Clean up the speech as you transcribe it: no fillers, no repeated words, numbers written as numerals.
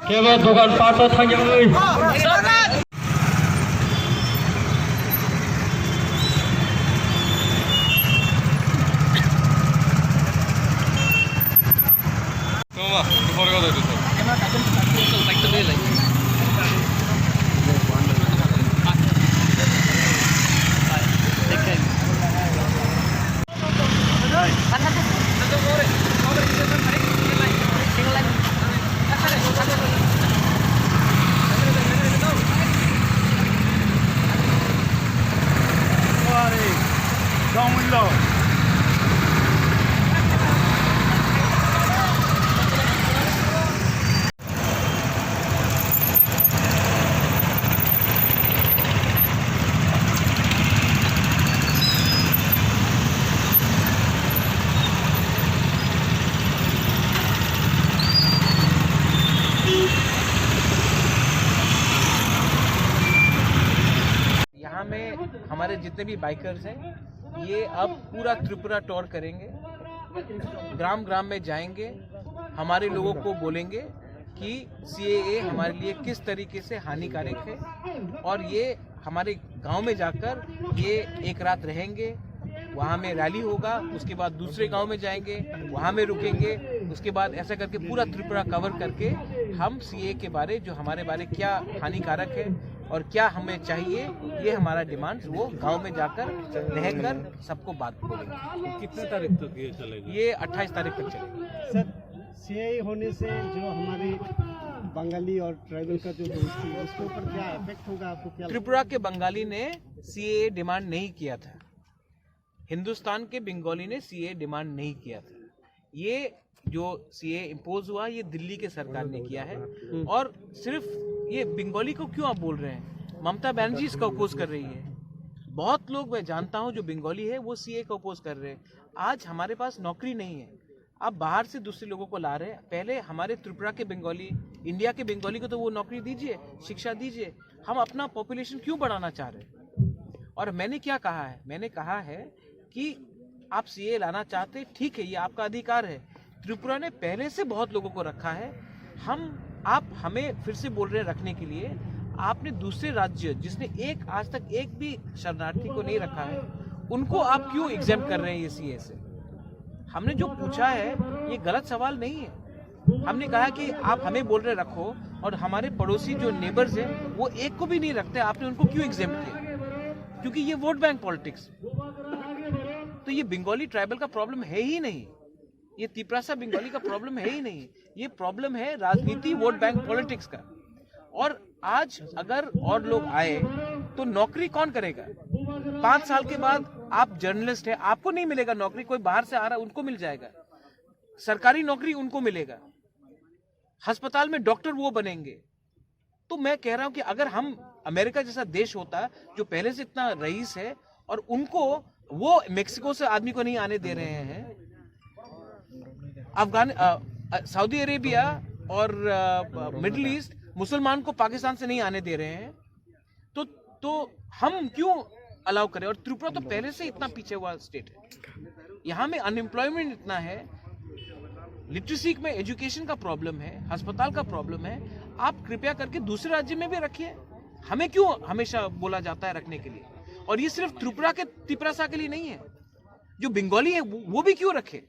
কেবল দোকানপাট থাকে ওই Toma, pore কথা দিতে यहाँ में हमारे जितने भी बाइकर्स हैं ये अब पूरा त्रिपुरा टूर करेंगे, ग्राम ग्राम में जाएंगे, हमारे लोगों को बोलेंगे कि सीएए हमारे लिए किस तरीके से हानिकारक है और ये हमारे गांव में जाकर ये एक रात रहेंगे, वहाँ में रैली होगा, उसके बाद दूसरे गांव में जाएंगे, वहाँ में रुकेंगे, उसके बाद ऐसा करके पूरा त्रिपुरा कवर करके हम सीएए के बारे जो हमारे बारे क्या हानिकारक है और क्या हमें चाहिए ये हमारा डिमांड वो गांव में जाकर रहकर सबको बात बोलेंगे। कितने तारीख तक ये चलेगा? ये 28 तारीख तक चलेगा। सर, सीएए होने से जो हमारी बंगाली और ट्राइबल का जो दोस्ती है उसके ऊपर क्या इफेक्ट होगा, आपको क्या? त्रिपुरा के बंगाली ने सीएए डिमांड नहीं किया था, हिंदुस्तान के बंगाली ने सीएए डिमांड नहीं किया था। ये जो सीएए इम्पोज हुआ ये दिल्ली के सरकार ने किया है और सिर्फ ये बंगाली को क्यों आप बोल रहे हैं? ममता बनर्जी इसका अपोज कर रही है, बहुत लोग मैं जानता हूं जो बंगाली है वो सीएए को अपोज कर रहे हैं। आज हमारे पास नौकरी नहीं है, आप बाहर से दूसरे लोगों को ला रहे हैं। पहले हमारे त्रिपुरा के बंगाली, इंडिया के बंगाली को तो वो नौकरी दीजिए, शिक्षा दीजिए। हम अपना पॉपुलेशन क्यों बढ़ाना चाह रहे हैं? और मैंने क्या कहा है? मैंने कहा है कि आप सीएए लाना चाहते, ठीक है, ये आपका अधिकार है। त्रिपुरा ने पहले से बहुत लोगों को रखा है, आप हमें फिर से बोल रहे हैं रखने के लिए। आपने दूसरे राज्य जिसने आज तक एक भी शरणार्थी को नहीं रखा है उनको आप क्यों एग्जेम्प्ट कर रहे हैं ये सीए से? हमने जो पूछा है ये गलत सवाल नहीं है। हमने कहा कि आप हमें बोल रहे रखो और हमारे पड़ोसी जो नेबर्स हैं वो एक को भी नहीं रखते, आपने उनको क्यों एग्जेम्प्ट किया? क्योंकि ये वोट बैंक पॉलिटिक्स। तो ये बंगाली ट्राइबल का प्रॉब्लम है ही नहीं, ये तिपरासा बंगाली का प्रॉब्लम है ही नहीं, ये प्रॉब्लम है राजनीति, वोट बैंक पॉलिटिक्स का। और आज अगर और लोग आए तो नौकरी कौन करेगा? 5 साल के बाद आप जर्नलिस्ट हैं, आपको नहीं मिलेगा नौकरी, कोई बाहर से आ रहा है उनको मिल जाएगा, सरकारी नौकरी उनको मिलेगा, अस्पताल में डॉक्टर वो बनेंगे। तो मैं कह रहा हूं कि अगर हम अमेरिका जैसा देश होता जो पहले से इतना रईस है और उनको वो मेक्सिको से आदमी को नहीं आने दे रहे हैं, सऊदी अरेबिया और मिडिल ईस्ट मुसलमान को पाकिस्तान से नहीं आने दे रहे हैं, तो हम क्यों अलाउ करें? और त्रिपुरा तो पहले से इतना पीछे हुआ स्टेट है, यहाँ में अनएम्प्लॉयमेंट इतना है, लिटरेसी में एजुकेशन का प्रॉब्लम है, अस्पताल का प्रॉब्लम है। आप कृपया करके दूसरे राज्य में भी रखिए, हमें क्यों हमेशा बोला जाता है रखने के लिए? और ये सिर्फ त्रिपुरा के तिपरासा के लिए नहीं है, जो बंगाली है वो भी क्यों रखे?